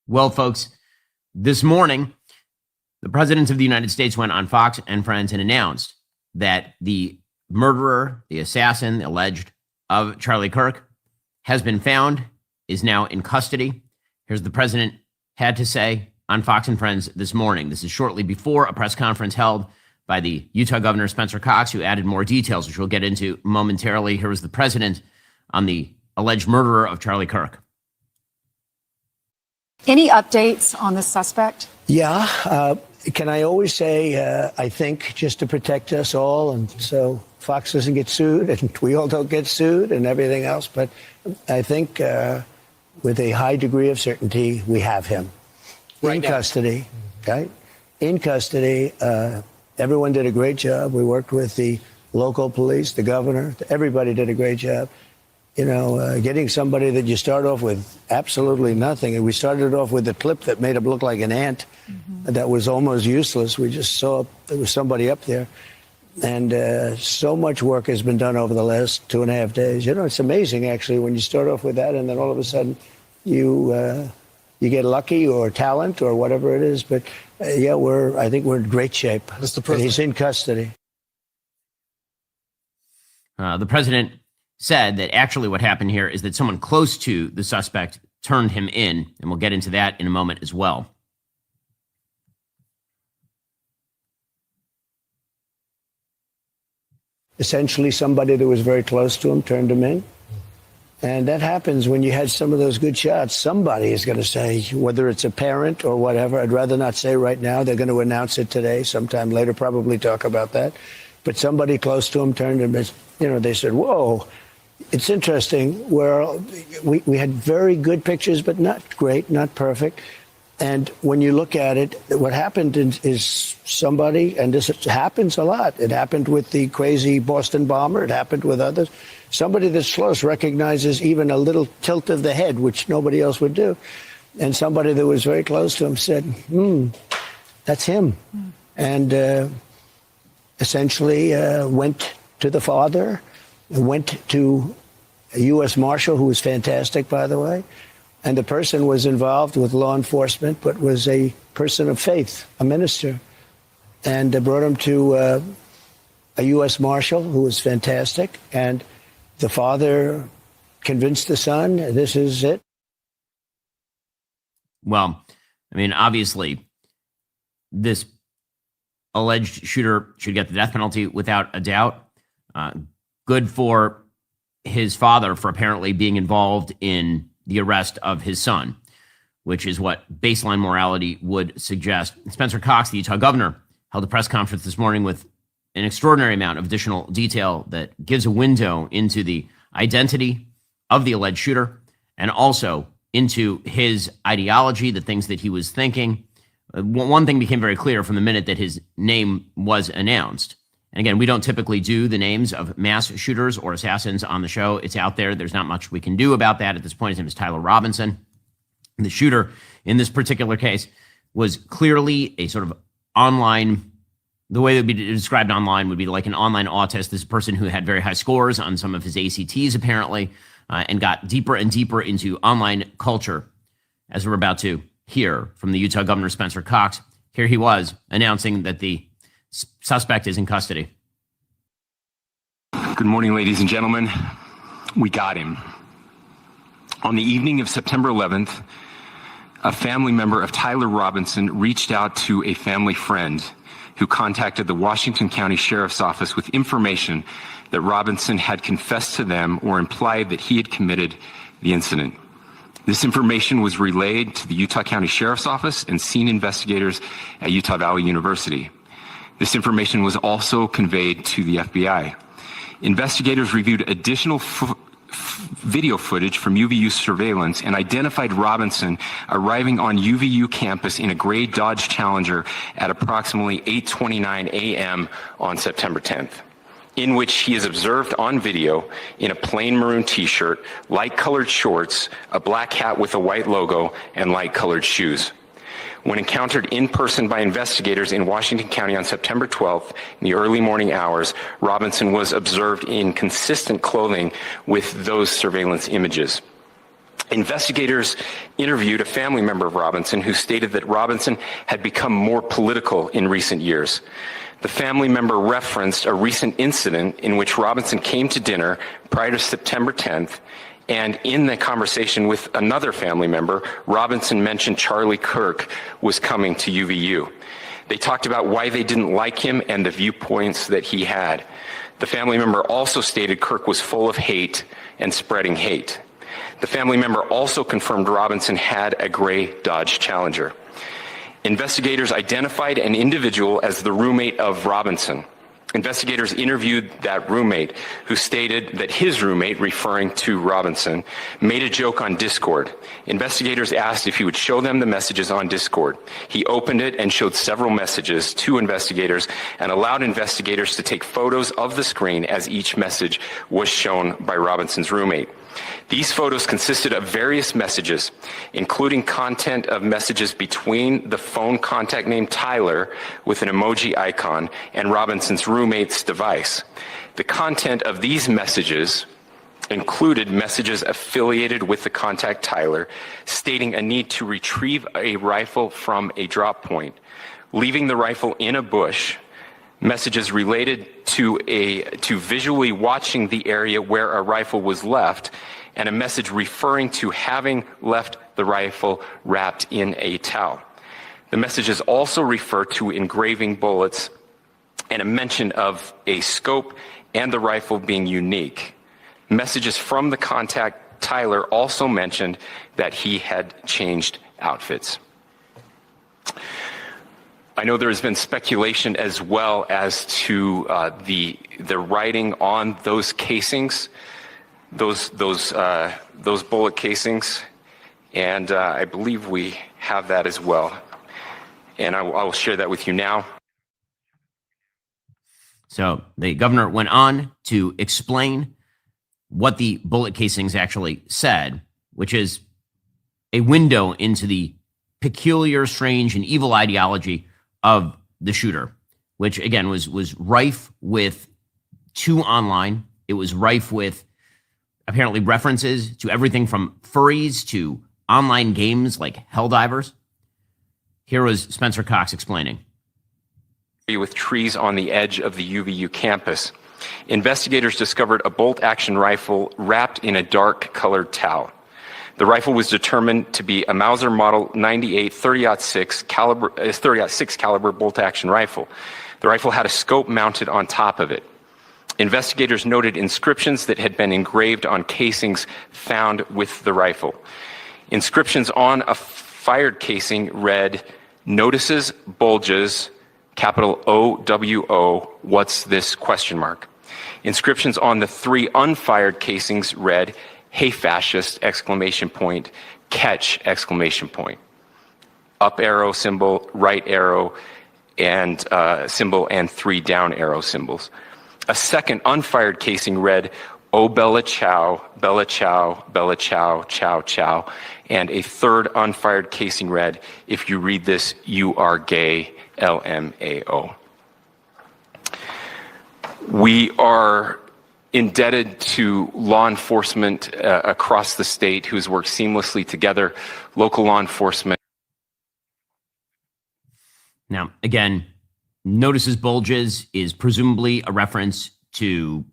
Well, folks, this morning, the president of the United States went on Fox and Friends and announced that the murderer, the assassin, the alleged of Charlie Kirk has been found, is now in custody. Here's the president had to say on Fox and Friends this morning. This is shortly before a press conference held by the Utah governor, Spencer Cox, who added more details, which we'll get into momentarily. Here was the president on the alleged murderer of Charlie Kirk. Any updates on the suspect? Yeah. Can I always say, I think, just to protect us all, and so Fox doesn't get sued, and we all don't get sued, and everything else. But I think with a high degree of certainty, we have him in custody. Okay? In custody. Everyone did a great job. We worked with the local police, the governor. Everybody did a great job. You know, getting somebody that you start off with absolutely nothing. And we started off with a clip that made him look like an ant that was almost useless. We just saw there was somebody up there. And so much work has been done over the last 2.5 days. You know, it's amazing, actually, when you start off with that and then all of a sudden you get lucky or talent or whatever it is. But, yeah, I think we're in great shape. Mr. President. And he's in custody. The president said that actually what happened here is that someone close to the suspect turned him in, and we'll get into that in a moment as well. Essentially, somebody that was very close to him turned him in. And that happens when you had some of those good shots. Somebody is going to say, whether it's a parent or whatever, I'd rather not say right now. They're going to announce it today, sometime later, probably talk about that. But somebody close to him turned him in. You know, they said, whoa. It's interesting where we had very good pictures, but not great, not perfect. And when you look at it, what happened is somebody, and this happens a lot. It happened with the crazy Boston bomber. It happened with others. Somebody that's close recognizes even a little tilt of the head, which nobody else would do. And somebody that was very close to him said, that's him. And essentially went to the father, went to a U.S. Marshal, who was fantastic, by the way. And the person was involved with law enforcement, but was a person of faith, a minister. And brought him to a U.S. Marshal, who was fantastic. And the father convinced the son, this is it. Well, I mean, obviously, this alleged shooter should get the death penalty without a doubt. Good for his father for apparently being involved in the arrest of his son, which is what baseline morality would suggest. Spencer Cox, the Utah governor, held a press conference this morning with an extraordinary amount of additional detail that gives a window into the identity of the alleged shooter and also into his ideology, the things that he was thinking. One thing became very clear from the minute that his name was announced. And again, we don't typically do the names of mass shooters or assassins on the show. It's out there. There's not much we can do about that at this point. His name is Tyler Robinson. The shooter in this particular case was clearly a sort of online, the way that would be described online would be like an online autist. This person who had very high scores on some of his ACTs, apparently, and got deeper and deeper into online culture, as we're about to hear from the Utah governor, Spencer Cox. Here he was announcing that the suspect is in custody. Good morning, ladies and gentlemen. We got him. On the evening of September 11th, a family member of Tyler Robinson reached out to a family friend who contacted the Washington County Sheriff's Office with information that Robinson had confessed to them or implied that he had committed the incident. This information was relayed to the Utah County Sheriff's Office and scene investigators at Utah Valley University. This information was also conveyed to the FBI. Investigators reviewed additional video footage from UVU surveillance and identified Robinson arriving on UVU campus in a gray Dodge Challenger at approximately 8:29 a.m. on September 10th, in which he is observed on video in a plain maroon t-shirt, light-colored shorts, a black hat with a white logo, and light-colored shoes. When encountered in person by investigators in Washington County on September 12th, in the early morning hours, Robinson was observed in consistent clothing with those surveillance images. Investigators interviewed a family member of Robinson who stated that Robinson had become more political in recent years. The family member referenced a recent incident in which Robinson came to dinner prior to September 10th, and in the conversation with another family member, Robinson mentioned Charlie Kirk was coming to UVU. They talked about why they didn't like him and the viewpoints that he had. The family member also stated Kirk was full of hate and spreading hate. The family member also confirmed Robinson had a gray Dodge Challenger. Investigators identified an individual as the roommate of Robinson. Investigators interviewed that roommate, who stated that his roommate, referring to Robinson, made a joke on Discord. Investigators asked if he would show them the messages on Discord. He opened it and showed several messages to investigators and allowed investigators to take photos of the screen as each message was shown by Robinson's roommate. These photos consisted of various messages, including content of messages between the phone contact name Tyler with an emoji icon and Robinson's roommate's device. The content of these messages included messages affiliated with the contact Tyler, stating a need to retrieve a rifle from a drop point, leaving the rifle in a bush, messages related to visually watching the area where a rifle was left, and a message referring to having left the rifle wrapped in a towel. The messages also refer to engraving bullets and a mention of a scope and the rifle being unique. Messages from the contact Tyler also mentioned that he had changed outfits. I know there has been speculation as well as to the writing on those casings, those bullet casings, and I believe we have that as well. And I will share that with you now. So the governor went on to explain what the bullet casings actually said, which is a window into the peculiar, strange, and evil ideology of the shooter, which again was rife with online. It was rife with apparently references to everything from furries to online games like Helldivers. Here was Spencer Cox explaining. With trees on the edge of the UVU campus, investigators discovered a bolt-action rifle wrapped in a dark-colored towel. The rifle was determined to be a Mauser Model 98 30-06 caliber bolt-action rifle. The rifle had a scope mounted on top of it. Investigators noted inscriptions that had been engraved on casings found with the rifle. Inscriptions on a fired casing read, "Notices, bulges, capital OWO, what's this, question mark." Inscriptions on the 3 unfired casings read, "Hey fascist, exclamation point, catch, exclamation point." Up arrow symbol, right arrow and symbol, and 3 down arrow symbols. A second unfired casing read, "Oh Bella Chow, Bella Chow, Bella Chow, Chow Chow." And a third unfired casing read, "If you read this, you are gay, LMAO." We are indebted to law enforcement across the state who has worked seamlessly together, local law enforcement. Now, again, notices bulges is presumably a reference to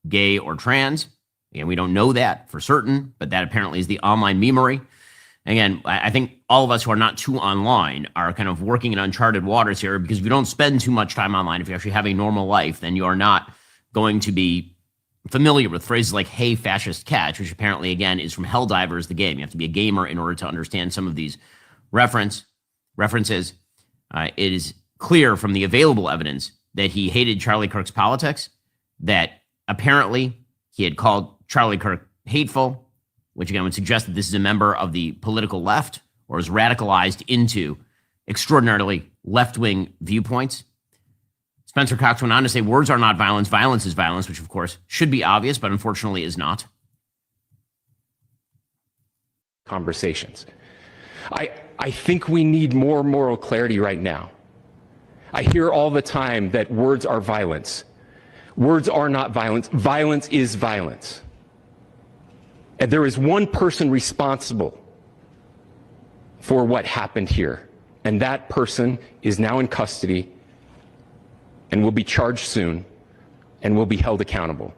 gay or trans. Again, we don't know that for certain, but that apparently is the online memery. Again, I think all of us who are not too online are kind of working in uncharted waters here, because if you don't spend too much time online, if you actually have a normal life, then you are not going to be familiar with phrases like "Hey fascist, catch," which apparently, again, is from Helldivers, the game. You have to be a gamer in order to understand some of these references. It is clear from the available evidence that he hated Charlie Kirk's politics, that apparently he had called Charlie Kirk hateful, which again would suggest that this is a member of the political left or is radicalized into extraordinarily left-wing viewpoints. Spencer Cox went on to say, "Words are not violence, violence is violence," which of course should be obvious, but unfortunately is not. Conversations. I think we need more moral clarity right now. I hear all the time that words are violence. Words are not violence. Violence is violence. And there is one person responsible for what happened here, and that person is now in custody and will be charged soon and will be held accountable.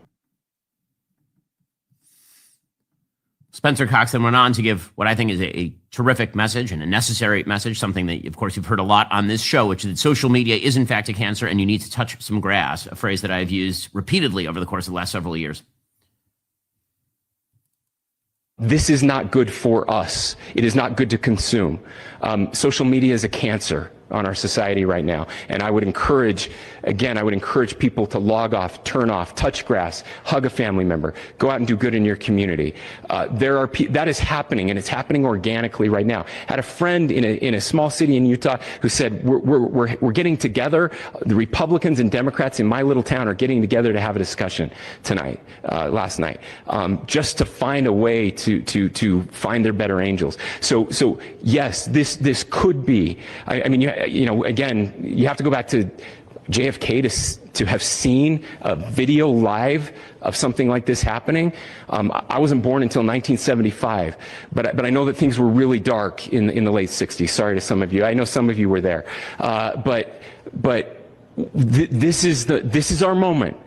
Spencer Cox then went on to give what I think is a terrific message and a necessary message, something that, of course, you've heard a lot on this show, which is that social media is, in fact, a cancer and you need to touch some grass, a phrase that I've used repeatedly over the course of the last several years. This is not good for us. It is not good to consume. Social media is a cancer on our society right now. And I would encourage, again, I would encourage people to log off, turn off, touch grass, hug a family member, go out and do good in your community. That is happening, and it's happening organically right now. I had a friend in a small city in Utah who said, we're getting together. The Republicans and Democrats in my little town are getting together to have a discussion tonight, last night, just to find a way to find their better angels. So yes, this could be, I mean, again, you have to go back to JFK to have seen a video live of something like this happening. I wasn't born until 1975, but I know that things were really dark in the late 60s. Sorry to some of you. I know some of you were there. But this is our moment.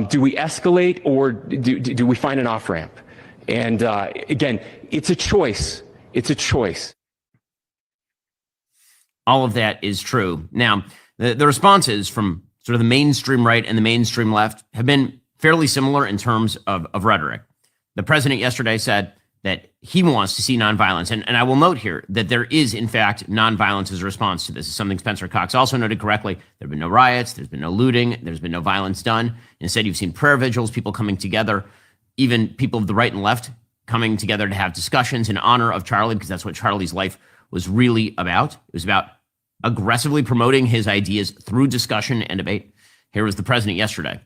Do we escalate, or do we find an off-ramp? And again, it's a choice. It's a choice. All of that is true. Now, the responses from sort of the mainstream right and the mainstream left have been fairly similar in terms of rhetoric. The president yesterday said that he wants to see nonviolence. And I will note here that there is, in fact, nonviolence as a response to this. It's something Spencer Cox also noted correctly. There have been no riots. There's been no looting. There's been no violence done. Instead, you've seen prayer vigils, people coming together, even people of the right and left coming together to have discussions in honor of Charlie, because that's what Charlie's life was really about. It was about aggressively promoting his ideas through discussion and debate. Here was the president yesterday.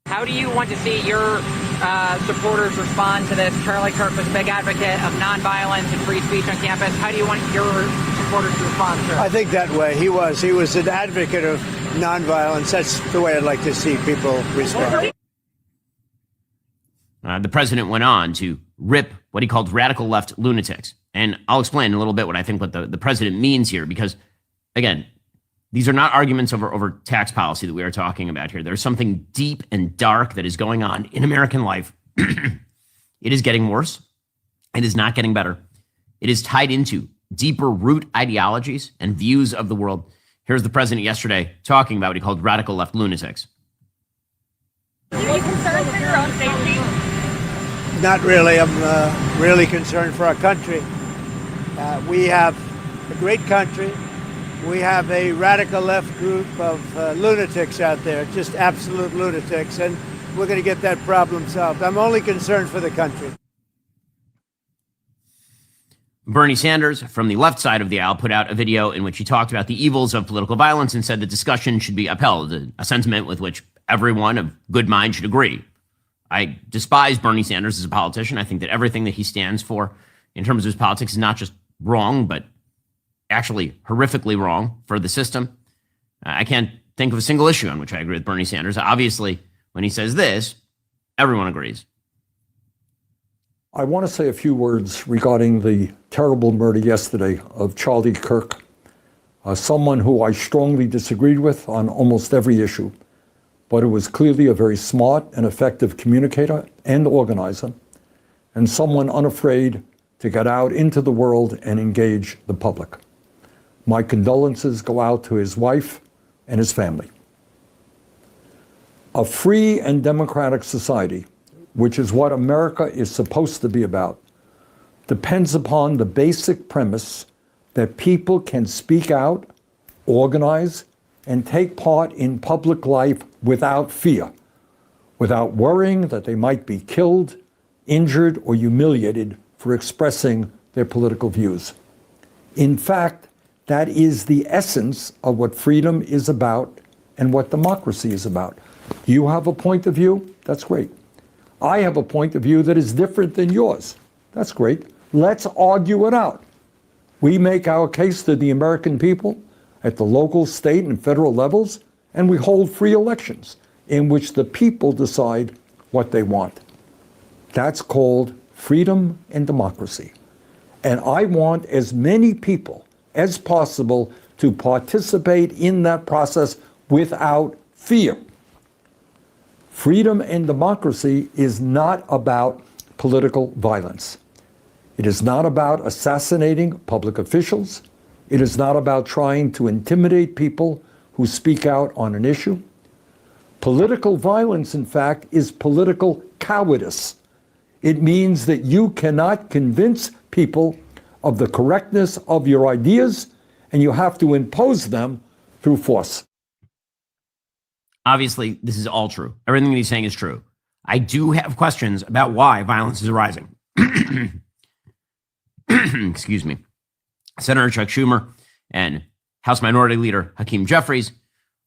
How do you want to see your supporters respond to this? Charlie Kirk was a big advocate of nonviolence and free speech on campus. How do you want your supporters to respond to it? I think that way. He was an advocate of nonviolence. That's the way I'd like to see people respond. The president went on to rip what he called radical left lunatics. And I'll explain in a little bit what I think what the president means here, because, again, these are not arguments over tax policy that we are talking about here. There's something deep and dark that is going on in American life. It is getting worse. It is not getting better. It is tied into deeper root ideologies and views of the world. Here's the president yesterday talking about what he called radical left lunatics. Are you concerned for your own safety? Not really. I'm really concerned for our country. We have a great country. We have a radical left group of lunatics out there, just absolute lunatics, and we're going to get that problem solved. I'm only concerned for the country. Bernie Sanders, from the left side of the aisle, put out a video in which he talked about the evils of political violence and said that discussion should be upheld, a sentiment with which everyone of good mind should agree. I despise Bernie Sanders as a politician. I think that everything that he stands for in terms of his politics is not just wrong, but actually horrifically wrong for the system. I can't think of a single issue on which I agree with Bernie Sanders. Obviously, when he says this, everyone agrees. I want to say a few words regarding the terrible murder yesterday of Charlie Kirk, someone who I strongly disagreed with on almost every issue, but who was clearly a very smart and effective communicator and organizer, and someone unafraid to get out into the world and engage the public. My condolences go out to his wife and his family. A free and democratic society, which is what America is supposed to be about, depends upon the basic premise that people can speak out, organize, and take part in public life without fear, without worrying that they might be killed, injured, or humiliated for expressing their political views. In fact, that is the essence of what freedom is about and what democracy is about. You have a point of view? That's great. I have a point of view that is different than yours. That's great. Let's argue it out. We make our case to the American people at the local, state, and federal levels, and we hold free elections in which the people decide what they want. That's called freedom and democracy. And I want as many people as possible to participate in that process without fear. Freedom and democracy is not about political violence. It is not about assassinating public officials. It is not about trying to intimidate people who speak out on an issue. Political violence, in fact, is political cowardice. It means that you cannot convince people of the correctness of your ideas, and you have to impose them through force. Obviously, this is all true. Everything that he's saying is true. I do have questions about why violence is arising. Excuse me. Senator Chuck Schumer and House Minority Leader Hakeem Jeffries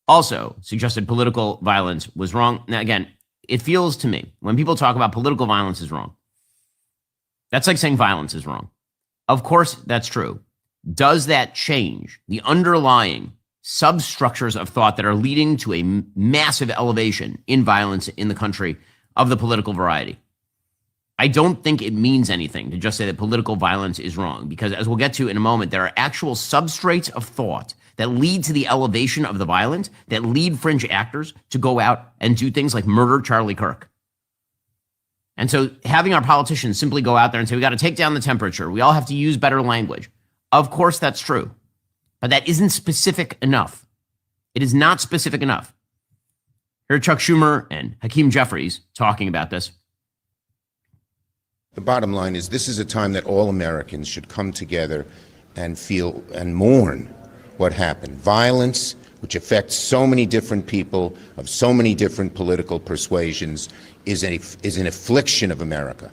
also suggested political violence was wrong. Now, again, it feels to me when people talk about political violence is wrong, that's like saying violence is wrong. Of course, that's true. Does that change the underlying substructures of thought that are leading to a massive elevation in violence in the country of the political variety? I don't think it means anything to just say that political violence is wrong, because as we'll get to in a moment, there are actual substrates of thought that lead to the elevation of the violent, that lead fringe actors to go out and do things like murder Charlie Kirk. And so having our politicians simply go out there and say, we got to take down the temperature, we all have to use better language. Of course, that's true. But that isn't specific enough. It is not specific enough. Here are Chuck Schumer and Hakeem Jeffries talking about this. The bottom line is this is a time that all Americans should come together and feel and mourn what happened. Violence, which affects so many different people of so many different political persuasions, is an affliction of America.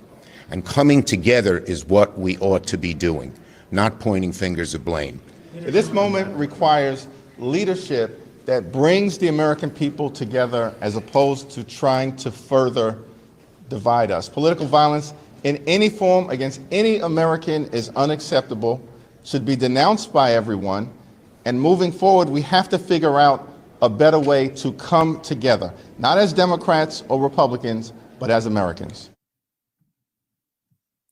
And coming together is what we ought to be doing, not pointing fingers of blame. This moment requires leadership that brings the American people together as opposed to trying to further divide us. Political violence in any form against any American is unacceptable, should be denounced by everyone, and moving forward, we have to figure out a better way to come together, not as Democrats or Republicans, but as Americans.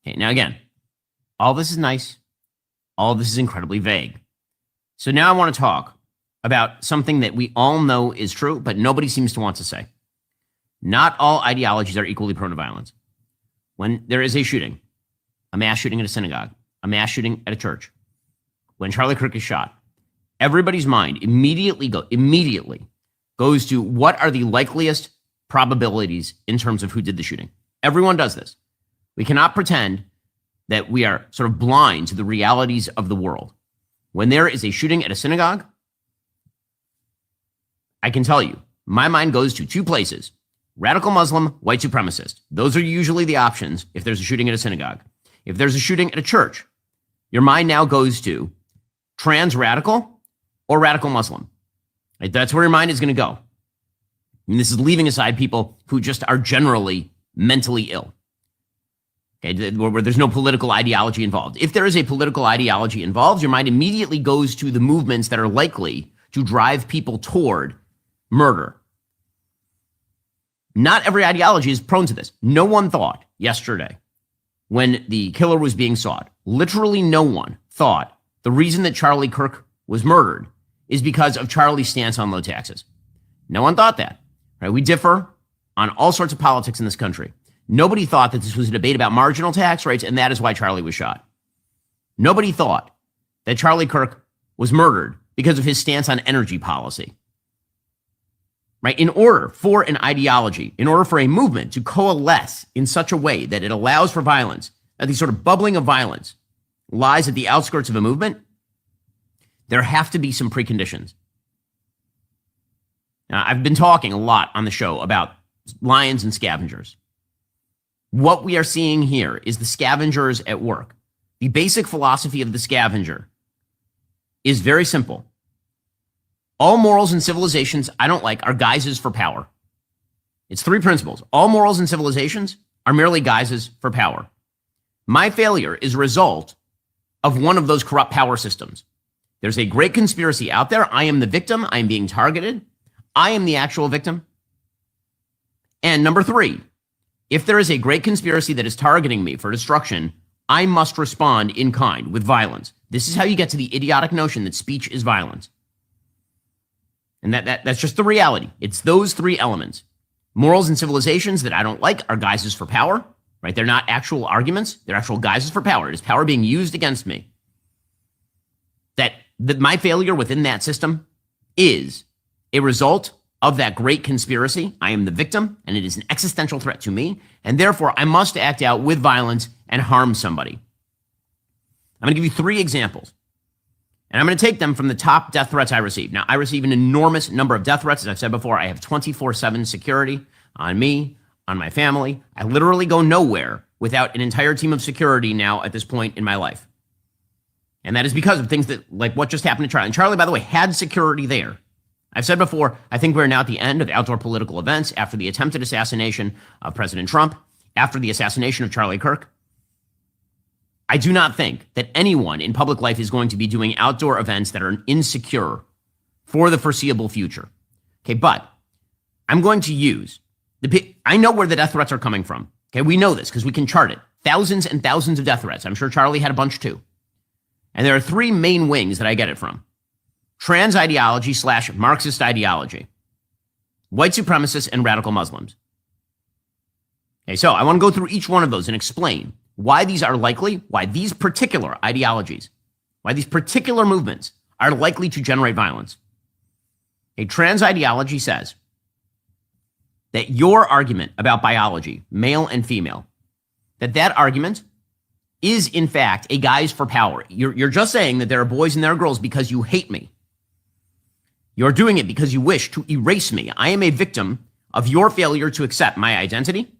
Okay, now again, all this is nice. All this is incredibly vague. So now I want to talk about something that we all know is true, but nobody seems to want to say. Not all ideologies are equally prone to violence. When there is a shooting, a mass shooting at a synagogue, a mass shooting at a church, when Charlie Kirk is shot, everybody's mind immediately goes to what are the likeliest probabilities in terms of who did the shooting. Everyone does this. We cannot pretend that we are sort of blind to the realities of the world. When there is a shooting at a synagogue, I can tell you, my mind goes to two places: radical Muslim, white supremacist. Those are usually the options if there's a shooting at a synagogue. If there's a shooting at a church, your mind now goes to trans radical or radical Muslim. Right? That's where your mind is going to go. And this is leaving aside people who just are generally mentally ill. Okay, where there's no political ideology involved. If there is a political ideology involved, your mind immediately goes to the movements that are likely to drive people toward murder. Not every ideology is prone to this. No one thought yesterday when the killer was being sought, literally no one thought the reason that Charlie Kirk was murdered is because of Charlie's stance on low taxes. No one thought that. Right? We differ on all sorts of politics in this country. Nobody thought that this was a debate about marginal tax rates, and that is why Charlie was shot. Nobody thought that Charlie Kirk was murdered because of his stance on energy policy. Right? In order for an ideology, in order for a movement to coalesce in such a way that it allows for violence, that the sort of bubbling of violence lies at the outskirts of a movement, there have to be some preconditions. Now, I've been talking a lot on the show about lions and scavengers. What we are seeing here is the scavengers at work. The basic philosophy of the scavenger is very simple. All morals and civilizations I don't like are guises for power. It's three principles. All morals and civilizations are merely guises for power. My failure is a result of one of those corrupt power systems. There's a great conspiracy out there. I am the victim. I am being targeted. I am the actual victim. And number three, if there is a great conspiracy that is targeting me for destruction, I must respond in kind with violence. This is how you get to the idiotic notion that speech is violence. And that's just the reality. It's those three elements. Morals and civilizations that I don't like are guises for power, right? They're not actual arguments. They're actual guises for power. It is power being used against me. That my failure within that system is a result of that great conspiracy. I am the victim, and it is an existential threat to me, and therefore I must act out with violence and harm somebody. I'm going to give you 3 examples, and I'm going to take them from the top death threats I receive. Now, I receive an enormous number of death threats. As I've said before, I have 24/7 security on me, on my family. I literally go nowhere without an entire team of security now at this point in my life. And that is because of things that, like what just happened to Charlie. And Charlie, by the way, had security there. I've said before, I think we're now at the end of outdoor political events after the attempted assassination of President Trump, after the assassination of Charlie Kirk. I do not think that anyone in public life is going to be doing outdoor events that are insecure for the foreseeable future. Okay, but I'm going to use I know where the death threats are coming from. Okay, we know this because we can chart it. Thousands and thousands of death threats. I'm sure Charlie had a bunch too. And there are 3 main wings that I get it from. Trans ideology / Marxist ideology, white supremacists, and radical Muslims. Okay, so I want to go through each one of those and explain why these are likely, why these particular ideologies, why these particular movements are likely to generate violence. A trans ideology says that your argument about biology, male and female, that argument is in fact a guise for power. You're just saying that there are boys and there are girls because you hate me. You're doing it because you wish to erase me. I am a victim of your failure to accept my identity,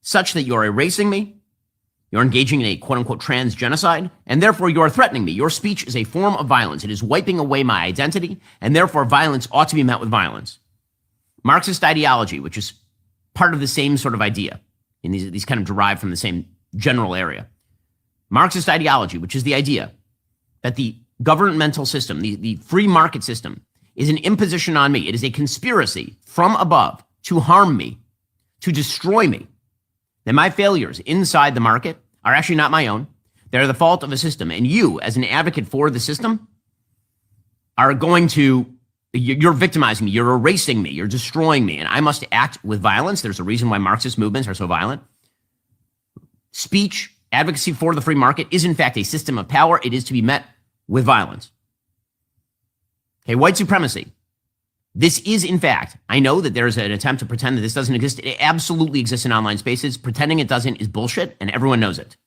such that you're erasing me. You're engaging in a quote-unquote trans genocide, and therefore you are threatening me. Your speech is a form of violence. It is wiping away my identity, and therefore violence ought to be met with violence. Marxist ideology, which is part of the same sort of idea, and these kind of derive from the same general area. Marxist ideology, which is the idea that the governmental system, the free market system, is an imposition on me. It is a conspiracy from above to harm me, to destroy me. That my failures inside the market are actually not my own. They're the fault of a system. And you, as an advocate for the system, are going to, you're victimizing me, you're erasing me, you're destroying me, and I must act with violence. There's a reason why Marxist movements are so violent. Speech, advocacy for the free market is in fact a system of power. It is to be met with violence. Okay, white supremacy. This is, in fact, I know that there's an attempt to pretend that this doesn't exist. It absolutely exists in online spaces. Pretending it doesn't is bullshit, and everyone knows it.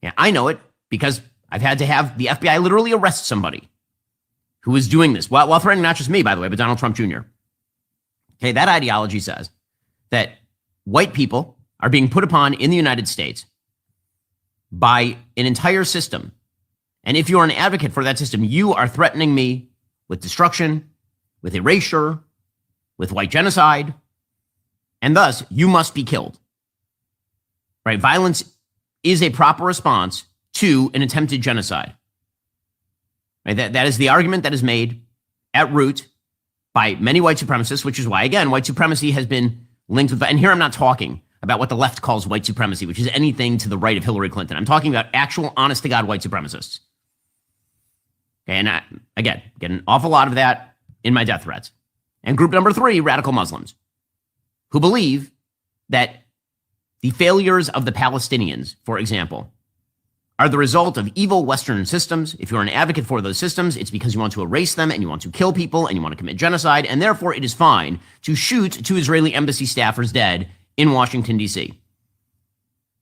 Yeah, I know it because I've had to have the FBI literally arrest somebody who is doing this, while threatening not just me, by the way, but Donald Trump Jr. Okay, that ideology says that white people are being put upon in the United States by an entire system. And if you're an advocate for that system, you are threatening me with destruction, with erasure, with white genocide, and thus you must be killed. Right? Violence is a proper response to an attempted genocide. Right? That is the argument that is made at root by many white supremacists, which is why, again, white supremacy has been linked with, and here I'm not talking about what the left calls white supremacy, which is anything to the right of Hillary Clinton. I'm talking about actual, honest-to-God white supremacists. And again, get an awful lot of that in my death threats. And group number 3, radical Muslims, who believe that the failures of the Palestinians, for example, are the result of evil Western systems. If you're an advocate for those systems, it's because you want to erase them and you want to kill people and you want to commit genocide, and therefore it is fine to shoot 2 Israeli embassy staffers dead in Washington, D.C.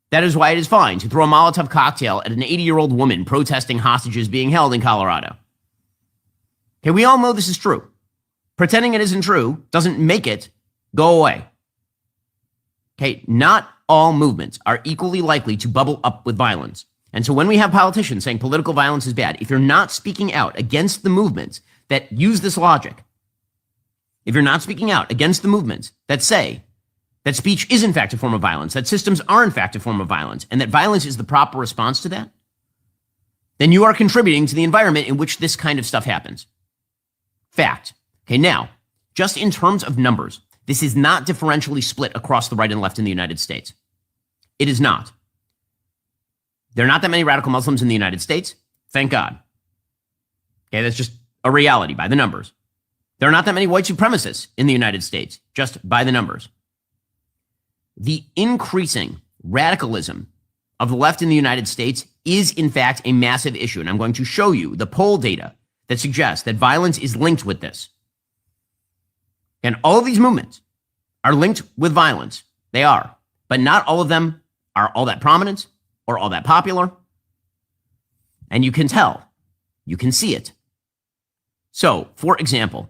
That is why it is fine to throw a Molotov cocktail at an 80-year-old woman protesting hostages being held in Colorado. Okay, we all know this is true. Pretending it isn't true doesn't make it go away. Okay, not all movements are equally likely to bubble up with violence. And so when we have politicians saying political violence is bad, if you're not speaking out against the movements that use this logic, if you're not speaking out against the movements that say that speech is in fact a form of violence, that systems are in fact a form of violence, and that violence is the proper response to that, then you are contributing to the environment in which this kind of stuff happens. Fact. Okay, now, just in terms of numbers, This is not differentially split across the right and left in the United States. It is not. There are not that many radical Muslims in the United States. Thank God. Okay, that's just a reality by the numbers. There are not that many white supremacists in the United States, just by the numbers. The increasing radicalism of the left in the United States is, in fact, a massive issue. And I'm going to show you the poll data that suggests that violence is linked with this. And all of these movements are linked with violence. They are. But not all of them are all that prominent or all that popular. And you can tell. You can see it. So, for example,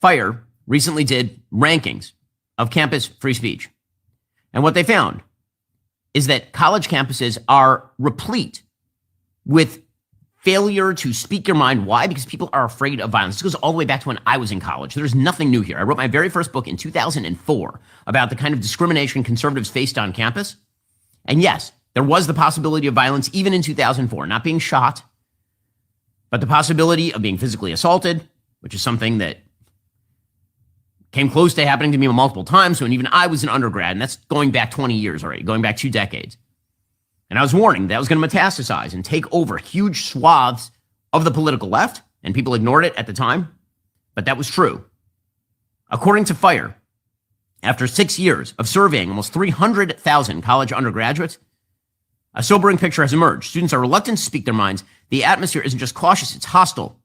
FIRE recently did rankings of campus free speech. And what they found is that college campuses are replete with failure to speak your mind. Why? Because people are afraid of violence. This goes all the way back to when I was in college. There's nothing new here. I wrote my very first book in 2004 about the kind of discrimination conservatives faced on campus. And yes, there was the possibility of violence even in 2004, not being shot, but the possibility of being physically assaulted, which is something that came close to happening to me multiple times when even I was an undergrad, and that's going back 20 years already, going back 2 decades. And I was warning that was going to metastasize and take over huge swaths of the political left, and people ignored it at the time, but that was true. According to FIRE, after 6 years of surveying almost 300,000 college undergraduates, a sobering picture has emerged. Students are reluctant to speak their minds. The atmosphere isn't just cautious, it's hostile.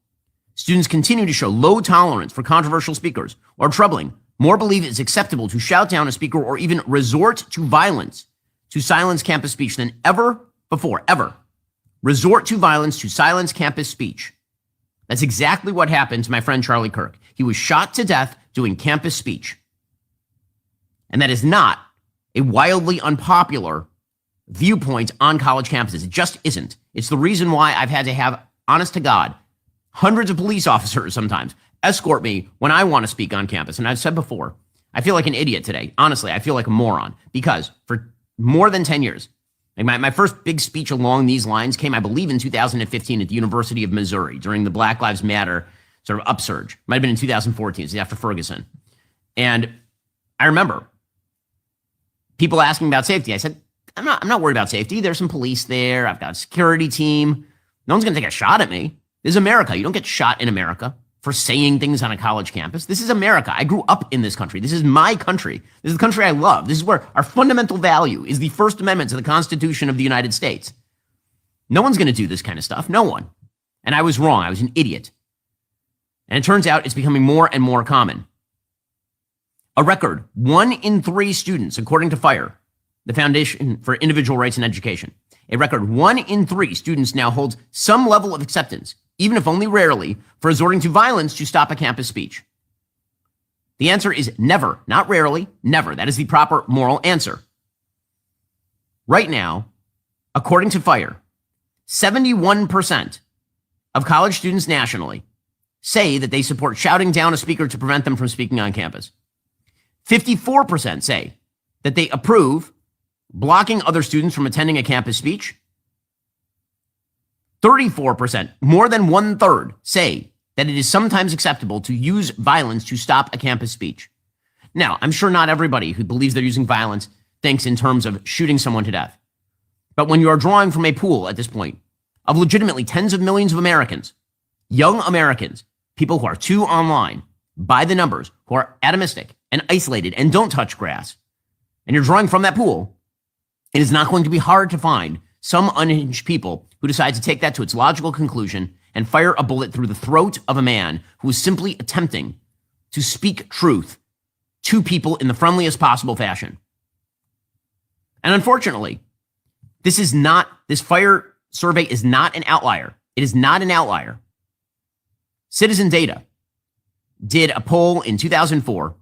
Students continue to show low tolerance for controversial speakers, or troubling. More believe it's acceptable to shout down a speaker or even resort to violence to silence campus speech than ever before, ever. Resort to violence to silence campus speech. That's exactly what happened to my friend Charlie Kirk. He was shot to death doing campus speech. And that is not a wildly unpopular viewpoint on college campuses. It just isn't. It's the reason why I've had to have, honest to God, hundreds of police officers sometimes escort me when I want to speak on campus. And I've said before, I feel like an idiot today. Honestly, I feel like a moron because for more than 10 years, like my first big speech along these lines came, I believe, in 2015 at the University of Missouri during the Black Lives Matter sort of upsurge. Might have been in 2014, so after Ferguson. And I remember people asking about safety. I said, I'm not worried about safety. There's some police there. I've got a security team. No one's going to take a shot at me. This is America. You don't get shot in America for saying things on a college campus. This is America. I grew up in this country. This is my country. This is the country I love. This is where our fundamental value is the First Amendment to the Constitution of the United States. No one's going to do this kind of stuff. No one. And I was wrong. I was an idiot. And it turns out it's becoming more and more common. A record 1 in 3 students, according to FIRE, the Foundation for Individual Rights in Education, a record 1 in 3 students now holds some level of acceptance, even if only rarely, for resorting to violence to stop a campus speech. The answer is never, not rarely, never. That is the proper moral answer. Right now, according to FIRE, 71% of college students nationally say that they support shouting down a speaker to prevent them from speaking on campus. 54% say that they approve blocking other students from attending a campus speech. 34%, more than 1/3, say that it is sometimes acceptable to use violence to stop a campus speech. Now, I'm sure not everybody who believes they're using violence thinks in terms of shooting someone to death. But when you are drawing from a pool at this point of legitimately tens of millions of Americans, young Americans, people who are too online, by the numbers, who are atomistic and isolated and don't touch grass, and you're drawing from that pool, it is not going to be hard to find some unhinged people who decide to take that to its logical conclusion and fire a bullet through the throat of a man who is simply attempting to speak truth to people in the friendliest possible fashion. And unfortunately, this FIRE survey is not an outlier. It is not an outlier. Citizen Data did a poll in 2004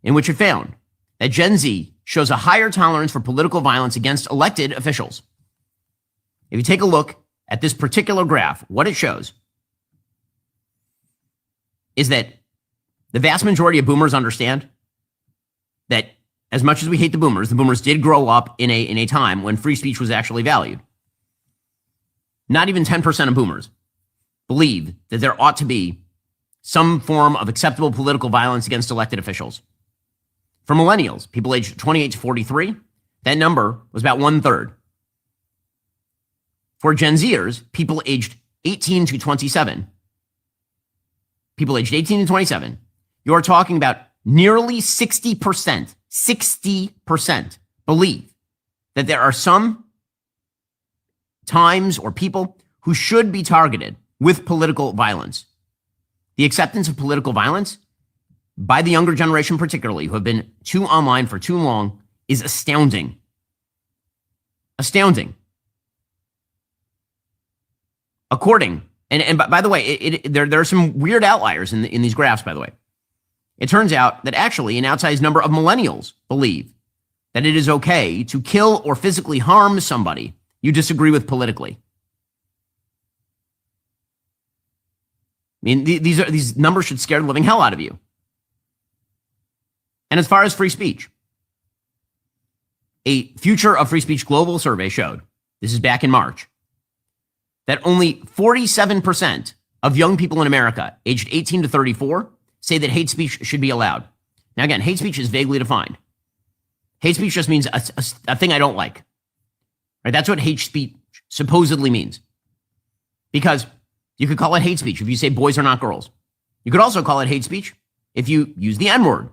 in which it found that Gen Z shows a higher tolerance for political violence against elected officials. If you take a look at this particular graph, what it shows is that the vast majority of boomers understand that as much as we hate the boomers did grow up in a time when free speech was actually valued. Not even 10% of boomers believe that there ought to be some form of acceptable political violence against elected officials. For millennials, people aged 28 to 43, that number was about 1/3. For Gen Zers, people aged 18 to 27, you're talking about nearly 60% believe that there are some times or people who should be targeted with political violence. The acceptance of political violence by the younger generation, particularly, who have been too online for too long, is astounding. Astounding. According, and by the way, there are some weird outliers in these graphs, by the way. It turns out that actually an outsized number of millennials believe that it is okay to kill or physically harm somebody you disagree with politically. I mean, these numbers should scare the living hell out of you. And as far as free speech, a Future of Free Speech Global survey showed, this is back in March, that only 47% of young people in America aged 18 to 34 say that hate speech should be allowed. Now, again, hate speech is vaguely defined. Hate speech just means a thing I don't like. Right? That's what hate speech supposedly means. Because you could call it hate speech if you say boys are not girls. You could also call it hate speech if you use the N-word,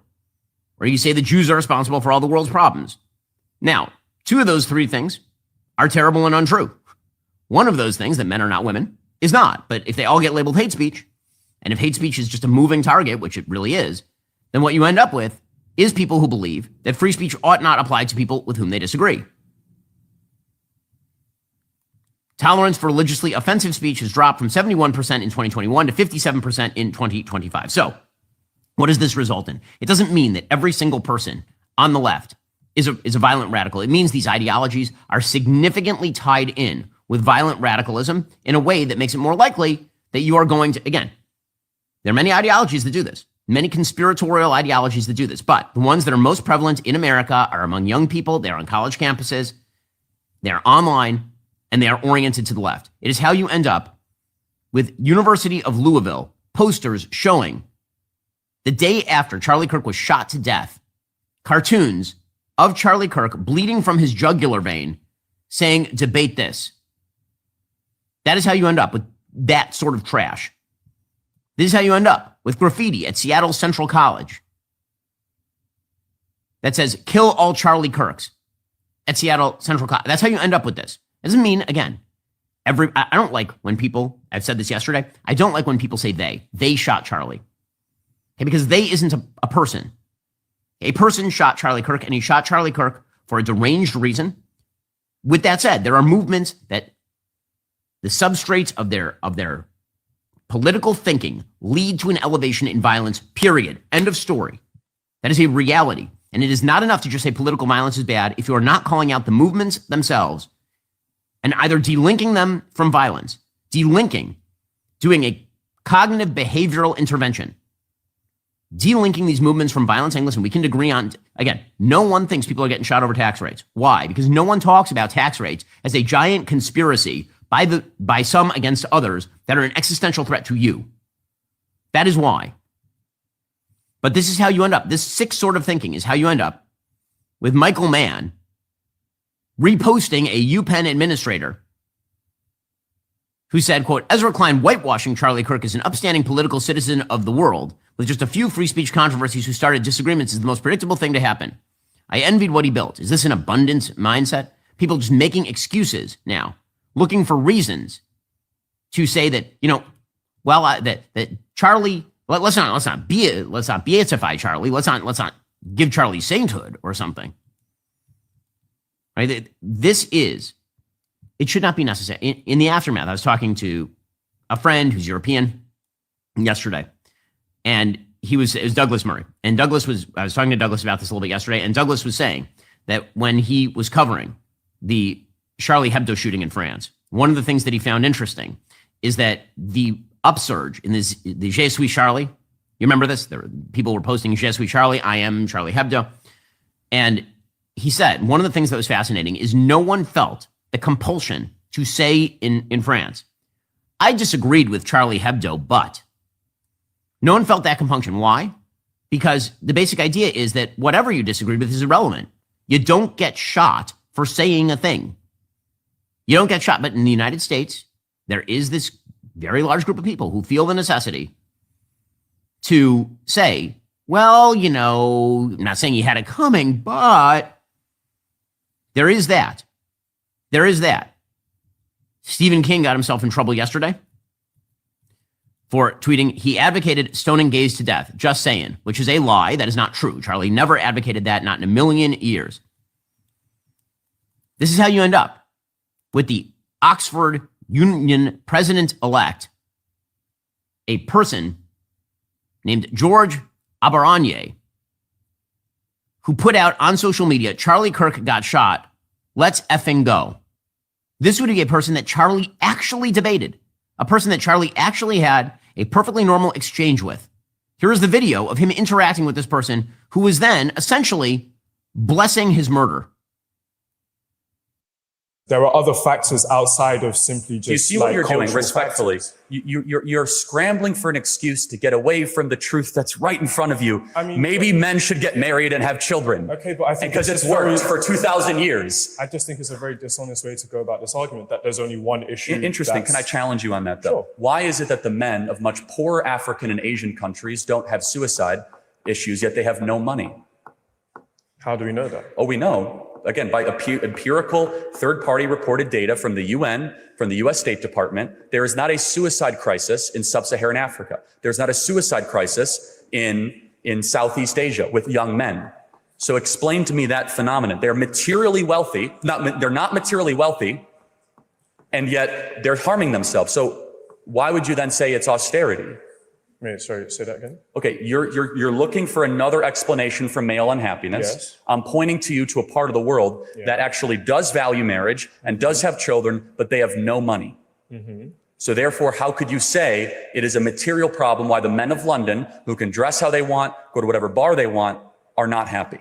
or you say the Jews are responsible for all the world's problems. Now, two of those three things are terrible and untrue. One of those things, that men are not women, is not. But if they all get labeled hate speech, and if hate speech is just a moving target, which it really is, then what you end up with is people who believe that free speech ought not apply to people with whom they disagree. Tolerance for religiously offensive speech has dropped from 71% in 2021 to 57% in 2025. So, what does this result in? It doesn't mean that every single person on the left is a violent radical. It means these ideologies are significantly tied in with violent radicalism in a way that makes it more likely that you are going to, again, there are many ideologies that do this, many conspiratorial ideologies that do this, but the ones that are most prevalent in America are among young people, they're on college campuses, they're online, and they are oriented to the left. It is how you end up with University of Louisville posters showing the day after Charlie Kirk was shot to death, cartoons of Charlie Kirk bleeding from his jugular vein saying, debate this. That is how you end up with that sort of trash. This is how you end up with graffiti at Seattle Central College that says, kill all Charlie Kirks at Seattle Central College. That's how you end up with this. It doesn't mean, again, I don't like when people, I've said this yesterday, I don't like when people say they shot Charlie. Okay, because they isn't a person. A person shot Charlie Kirk, and he shot Charlie Kirk for a deranged reason. With that said, there are movements that the substrates of their political thinking lead to an elevation in violence, period. End of story. That is a reality. And it is not enough to just say political violence is bad if you are not calling out the movements themselves and either delinking them from violence, delinking, doing a cognitive behavioral intervention, delinking these movements from violence, saying, listen, we can agree on, again, no one thinks people are getting shot over tax rates. Why? Because no one talks about tax rates as a giant conspiracy by some against others that are an existential threat to you. That is why. But this is how you end up. This sick sort of thinking is how you end up with Michael Mann reposting a UPenn administrator who said, quote, Ezra Klein whitewashing Charlie Kirk as an upstanding political citizen of the world with just a few free speech controversies who started disagreements is the most predictable thing to happen. I envied what he built. Is this an abundance mindset? People just making excuses now, looking for reasons to say that, that Charlie, let's not beatify Charlie. Let's not give Charlie sainthood or something. Right? It should not be necessary. In the aftermath, I was talking to a friend who's European yesterday, and it was Douglas Murray. And I was talking to Douglas about this a little bit yesterday, and Douglas was saying that when he was covering the Charlie Hebdo shooting in France, one of the things that he found interesting is that the upsurge in the Je suis Charlie, you remember this? People were posting Je suis Charlie, I am Charlie Hebdo. And he said, one of the things that was fascinating is no one felt the compulsion to say in France, I disagreed with Charlie Hebdo, but no one felt that compunction. Why? because the basic idea is that whatever you disagree with is irrelevant. You don't get shot for saying a thing. You don't get shot. But in the United States, there is this very large group of people who feel the necessity to say, well, you know, I'm not saying he had it coming, but there is that. There is that. Stephen King got himself in trouble yesterday for tweeting, he advocated stoning gays to death. Just saying, which is a lie. That is not true. Charlie never advocated that, not in a million years. This is how you end up with the Oxford Union president-elect, a person named George Aberanye, who put out on social media, Charlie Kirk got shot, let's effing go. This would be a person that Charlie actually debated, a person that Charlie actually had a perfectly normal exchange with. Here is the video of him interacting with this person who was then essentially blessing his murder. There are other factors outside of simply just. You see what you're doing, respectfully. You're scrambling for an excuse to get away from the truth that's right in front of you. I mean, maybe men should get married and have children. Okay, but I think because it's worked for 2,000 years. I just think it's a very dishonest way to go about this argument, that there's only one issue. Interesting. Can I challenge you on that, though? Sure. Why is it that the men of much poorer African and Asian countries don't have suicide issues, yet they have no money? How do we know that? Oh, we know. Again, by empirical third-party reported data from the UN, from the US State Department, there is not a suicide crisis in sub-Saharan Africa. There's not a suicide crisis in Southeast Asia with young men. So explain to me that phenomenon. They're materially wealthy, they're not materially wealthy, and yet they're harming themselves. So why would you then say it's austerity? Wait, sorry, say that again. Okay, you're looking for another explanation for male unhappiness. Yes. I'm pointing to you to a part of the world that actually does value marriage and does have children, but they have no money. Mm-hmm. So therefore, how could you say it is a material problem why the men of London, who can dress how they want, go to whatever bar they want, are not happy?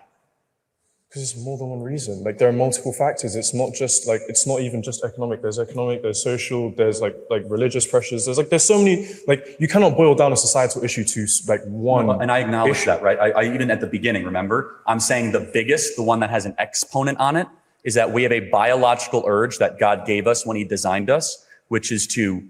Because it's more than one reason. Like, there are multiple factors. It's not just like, it's not even just economic. There's economic, there's social, there's like religious pressures. There's so many, like, you cannot boil down a societal issue to like one. And I acknowledge issue. that, right? I even at the beginning, remember, I'm saying the biggest, the one that has an exponent on it, is that we have a biological urge that God gave us when he designed us, which is to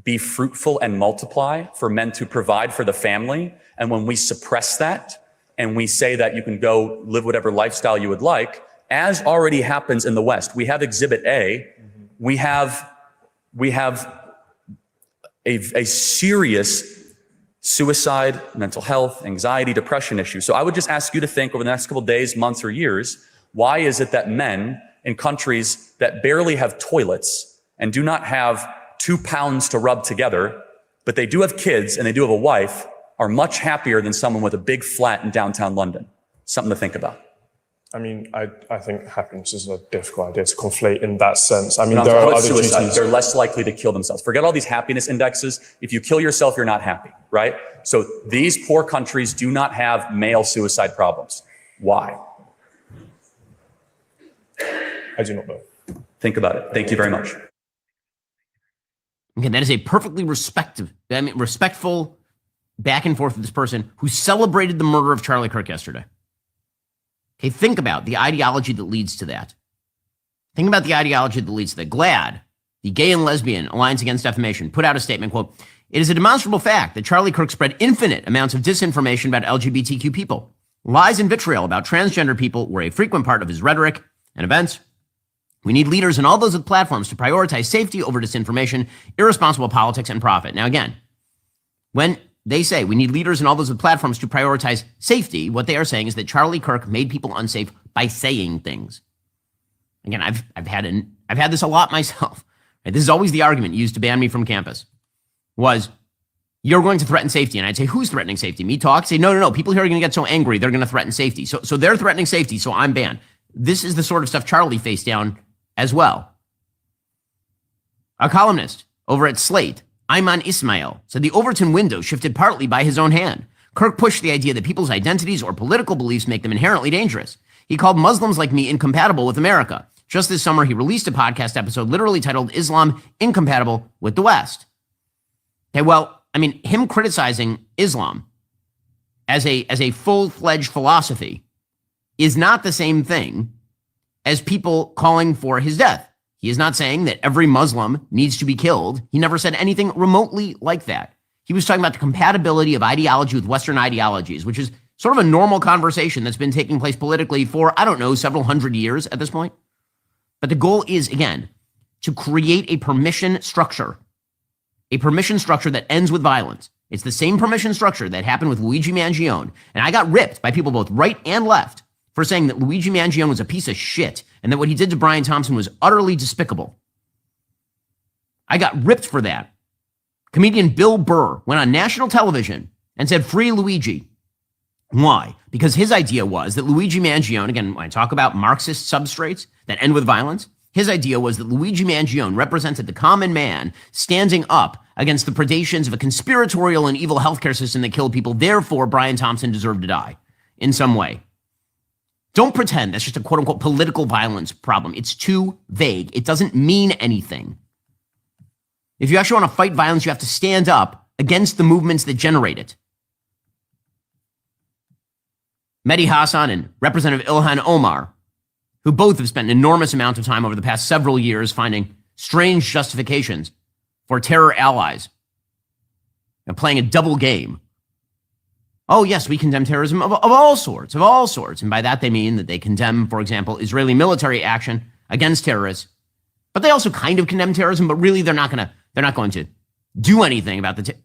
be fruitful and multiply, for men to provide for the family. And when we suppress that, and we say that you can go live whatever lifestyle you would like, as already happens in the West. We have Exhibit A. We have a serious suicide, mental health, anxiety, depression issue. So I would just ask you to think over the next couple of days, months, or years, why is it that men in countries that barely have toilets and do not have 2 pounds to rub together, but they do have kids and they do have a wife, are much happier than someone with a big flat in downtown London? Something to think about. I mean, I think happiness is a difficult idea to conflate in that sense. I mean, No, there are other suicide. duties. They're less likely to kill themselves. Forget all these happiness indexes. If you kill yourself, you're not happy, right? So these poor countries do not have male suicide problems. Why? I do not know. Think about it. Thank you very much. Okay, that is a perfectly respectful back and forth with this person who celebrated the murder of Charlie Kirk yesterday. Okay, think about the ideology that leads to that. Think about the ideology that leads to that. GLAAD, the Gay and Lesbian Alliance Against Defamation, put out a statement, quote, "It is a demonstrable fact that Charlie Kirk spread infinite amounts of disinformation about LGBTQ people. Lies and vitriol about transgender people were a frequent part of his rhetoric and events. We need leaders in all those with platforms to prioritize safety over disinformation, irresponsible politics, and profit." Now, again, when they say we need leaders in all those with platforms to prioritize safety, what they are saying is that Charlie Kirk made people unsafe by saying things. Again, I've had this a lot myself. Right? This is always the argument used to ban me from campus. Was, you're going to threaten safety. And I'd say, who's threatening safety? Me talk? Say, no. People here are going to get so angry, they're going to threaten safety. So they're threatening safety, so I'm banned. This is the sort of stuff Charlie faced down as well. A columnist over at Slate, Ayman Ismail, said the Overton window shifted partly by his own hand. Kirk pushed the idea that people's identities or political beliefs make them inherently dangerous. He called Muslims like me incompatible with America. Just this summer, he released a podcast episode literally titled Islam Incompatible with the West. Okay, well, I mean, him criticizing Islam as a full-fledged philosophy is not the same thing as people calling for his death. He is not saying that every Muslim needs to be killed. He never said anything remotely like that. He was talking about the compatibility of ideology with Western ideologies, which is sort of a normal conversation that's been taking place politically for, I don't know, several hundred years at this point. But the goal is, again, to create a permission structure that ends with violence. It's the same permission structure that happened with Luigi Mangione. And I got ripped by people both right and left for saying that Luigi Mangione was a piece of shit and that what he did to Brian Thompson was utterly despicable. I got ripped for that. Comedian Bill Burr went on national television and said, "Free Luigi." Why? Because his idea was that Luigi Mangione, again, when I talk about Marxist substrates that end with violence, his idea was that Luigi Mangione represented the common man standing up against the predations of a conspiratorial and evil healthcare system that killed people. Therefore, Brian Thompson deserved to die in some way. Don't pretend that's just a quote unquote political violence problem. It's too vague. It doesn't mean anything. If you actually want to fight violence, you have to stand up against the movements that generate it. Mehdi Hassan and Representative Ilhan Omar, who both have spent an enormous amount of time over the past several years finding strange justifications for terror allies and playing a double game. Oh, yes, we condemn terrorism of all sorts. And by that, they mean that they condemn, for example, Israeli military action against terrorists. But they also kind of condemn terrorism, but really they're not going to do anything about the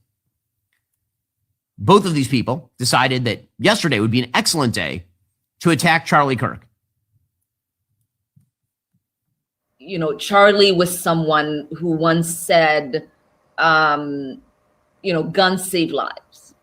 Both of these people decided that yesterday would be an excellent day to attack Charlie Kirk. You know, Charlie was someone who once said, guns save lives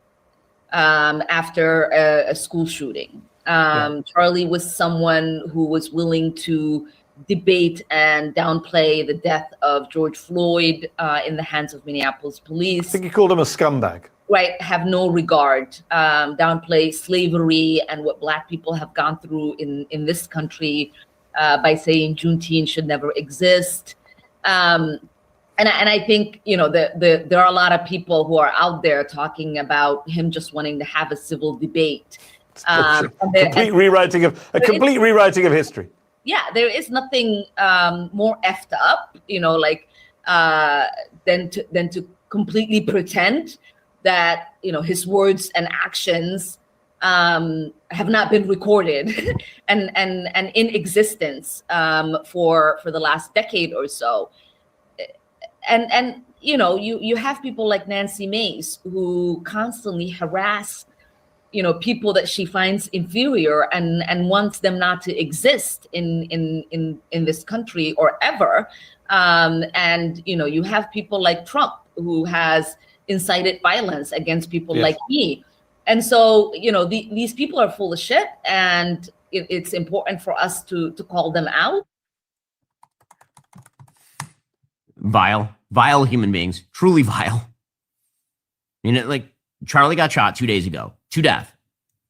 after a school shooting. Charlie was someone who was willing to debate and downplay the death of George Floyd in the hands of Minneapolis police. I think he called him a scumbag. Right, have no regard, downplay slavery and what Black people have gone through in this country by saying Juneteenth should never exist. And I think, there are a lot of people who are out there talking about him just wanting to have a civil debate. Complete rewriting of history. Yeah, there is nothing more effed up, than to completely pretend that his words and actions have not been recorded and in existence for the last decade or so. And you have people like Nancy Mace who constantly harass people that she finds inferior and wants them not to exist in this country or ever. And you have people like Trump who has incited violence against people like me. And so, these people are full of shit, and it's important for us to call them out. Vile human beings, truly vile. Charlie got shot 2 days ago to death.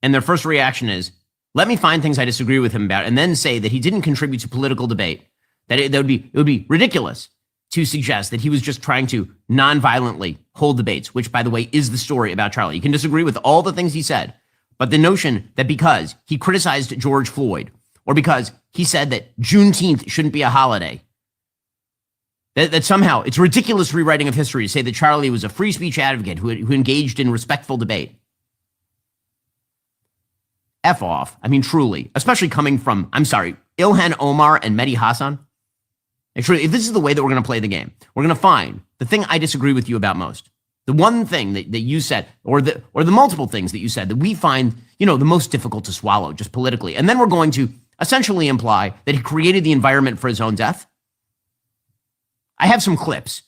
And their first reaction is, let me find things I disagree with him about, and then say that he didn't contribute to political debate. It would be ridiculous to suggest that he was just trying to non-violently hold debates, which, by the way, is the story about Charlie. You can disagree with all the things he said, but the notion that because he criticized George Floyd or because he said that Juneteenth shouldn't be a holiday, that somehow it's ridiculous rewriting of history to say that Charlie was a free speech advocate who engaged in respectful debate. F off. I mean, truly, especially coming from, Ilhan Omar and Mehdi Hassan. Actually, if this is the way that we're going to play the game, we're going to find the thing I disagree with you about most. The one thing that you said, or the multiple things that you said that we find, the most difficult to swallow just politically. And then we're going to essentially imply that he created the environment for his own death. I have some clips.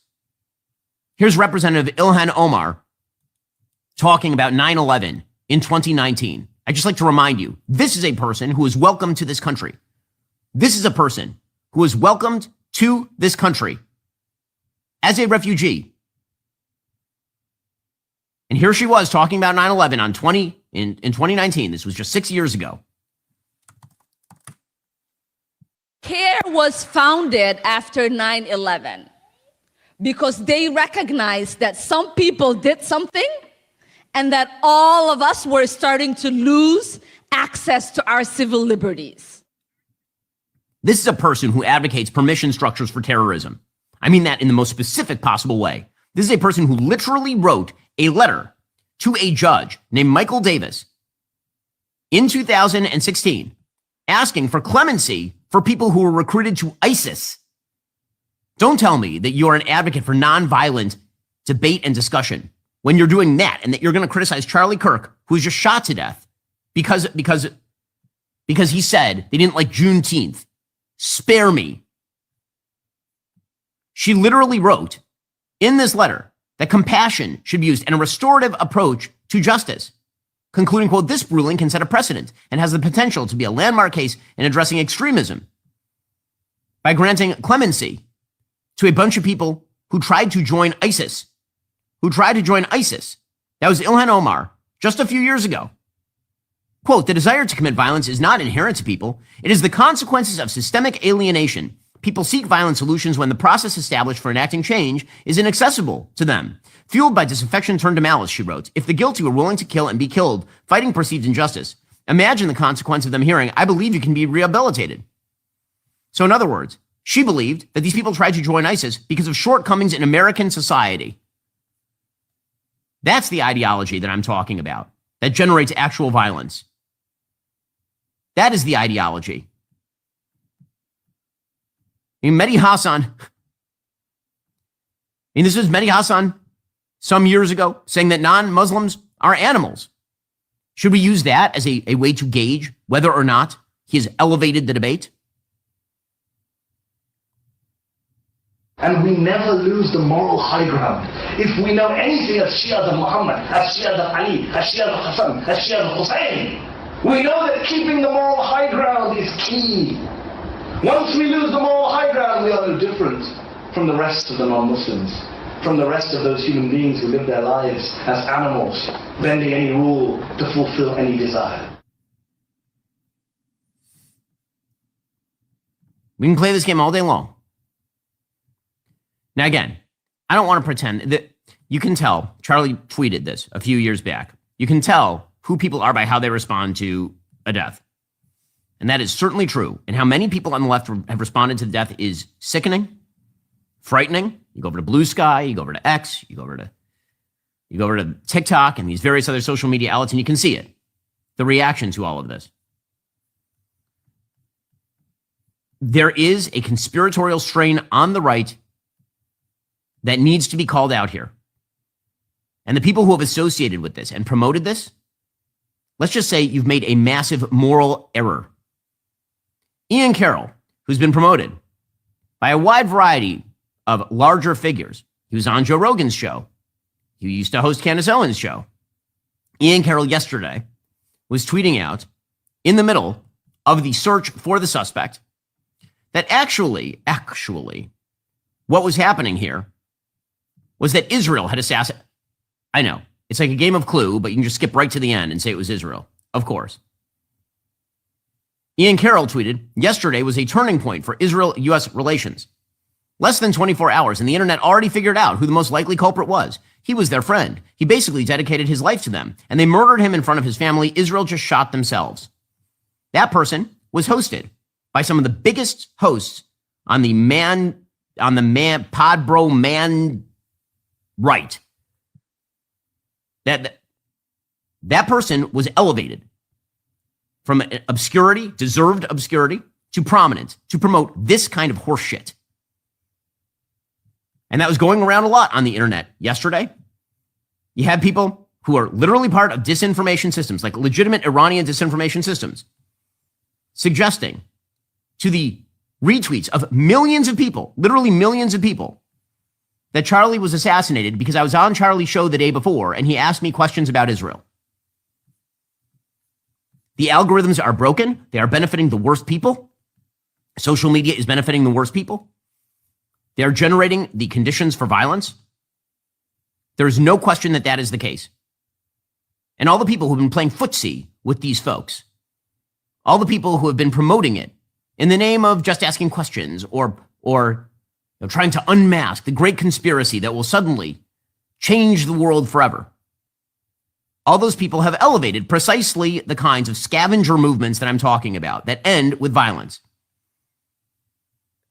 Here's Representative Ilhan Omar talking about 9/11 in 2019. I'd just like to remind you, this is a person who is welcomed to this country. This is a person who is welcomed to this country as a refugee. And here she was talking about 9/11 in 2019. This was just 6 years ago. CARE was founded after 9/11 because they recognized that some people did something and that all of us were starting to lose access to our civil liberties. This is a person who advocates permission structures for terrorism. I mean that in the most specific possible way. This is a person who literally wrote a letter to a judge named Michael Davis in 2016 asking for clemency for people who were recruited to ISIS. Don't tell me that you're an advocate for nonviolent debate and discussion when you're doing that, and that you're going to criticize Charlie Kirk, who was just shot to death because he said they didn't like Juneteenth. Spare me. She literally wrote in this letter that compassion should be used and a restorative approach to justice, concluding, quote, this ruling can set a precedent and has the potential to be a landmark case in addressing extremism by granting clemency to a bunch of people who tried to join ISIS. That was Ilhan Omar just a few years ago. Quote, the desire to commit violence is not inherent to people. It is the consequences of systemic alienation. People seek violent solutions when the process established for enacting change is inaccessible to them. Fueled by disaffection turned to malice, she wrote. If the guilty were willing to kill and be killed, fighting perceived injustice, imagine the consequence of them hearing, I believe you can be rehabilitated. So in other words, she believed that these people tried to join ISIS because of shortcomings in American society. That's the ideology that I'm talking about, that generates actual violence. That is the ideology. Mehdi Hassan, this was Mehdi Hassan some years ago saying that non-Muslims are animals. Should we use that as a way to gauge whether or not he has elevated the debate? And we never lose the moral high ground. If we know anything of Shia of Muhammad, of Shia of Ali, of Shia of Hassan, of Shia of Hussein, we know that keeping the moral high ground is key. Once we lose the moral high ground, we are no different from the rest of the non-Muslims, from the rest of those human beings who live their lives as animals, bending any rule to fulfill any desire. We can play this game all day long. Now, again, I don't want to pretend that you can tell. Charlie tweeted this a few years back. You can tell who people are by how they respond to a death. And that is certainly true. And how many people on the left have responded to the death is sickening, frightening. You go over to Blue Sky, you go over to X, you go over to TikTok and these various other social media outlets, and you can see it. The reaction to all of this. There is a conspiratorial strain on the right that needs to be called out here. And the people who have associated with this and promoted this, let's just say you've made a massive moral error. Ian Carroll, who's been promoted by a wide variety of larger figures. He was on Joe Rogan's show. He used to host Candace Owens' show. Ian Carroll yesterday was tweeting out in the middle of the search for the suspect that actually, what was happening here was that Israel had assassinated. I know, it's like a game of Clue, but you can just skip right to the end and say it was Israel. Of course. Ian Carroll tweeted, yesterday was a turning point for Israel-U.S. relations. Less than 24 hours, and the internet already figured out who the most likely culprit was. He was their friend. He basically dedicated his life to them, and they murdered him in front of his family. Israel just shot themselves. That person was hosted by some of the biggest hosts on the Podbro man right. That person was elevated from obscurity, deserved obscurity, to prominence, to promote this kind of horse shit. And that was going around a lot on the internet yesterday. You had people who are literally part of disinformation systems, like legitimate Iranian disinformation systems, suggesting to the retweets of millions of people, literally millions of people, that Charlie was assassinated because I was on Charlie's show the day before and he asked me questions about Israel. The algorithms are broken. They are benefiting the worst people. Social media is benefiting the worst people. They are generating the conditions for violence. There is no question that that is the case. And all the people who have been playing footsie with these folks, all the people who have been promoting it in the name of just asking questions or trying to unmask the great conspiracy that will suddenly change the world forever. all those people have elevated precisely the kinds of scavenger movements that I'm talking about that end with violence.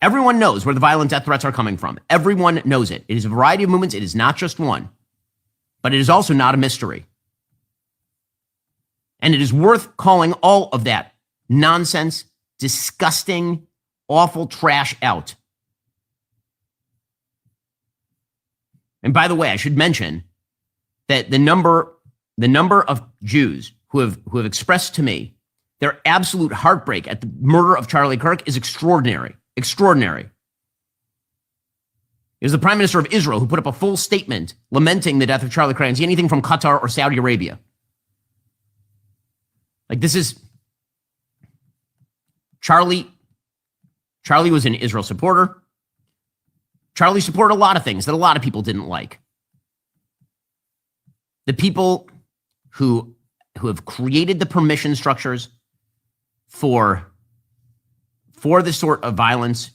Everyone knows where the violent death threats are coming from. Everyone knows it. It is a variety of movements. It is not just one. But it is also not a mystery. And it is worth calling all of that nonsense, disgusting, awful trash out. And by the way, I should mention that the number of Jews who have expressed to me their absolute heartbreak at the murder of Charlie Kirk is extraordinary. Extraordinary. It was the Prime Minister of Israel who put up a full statement lamenting the death of Charlie Kirk. Anything from Qatar or Saudi Arabia. Like, this is Charlie was an Israel supporter. Charlie supported a lot of things that a lot of people didn't like. The people who have created the permission structures for this sort of violence,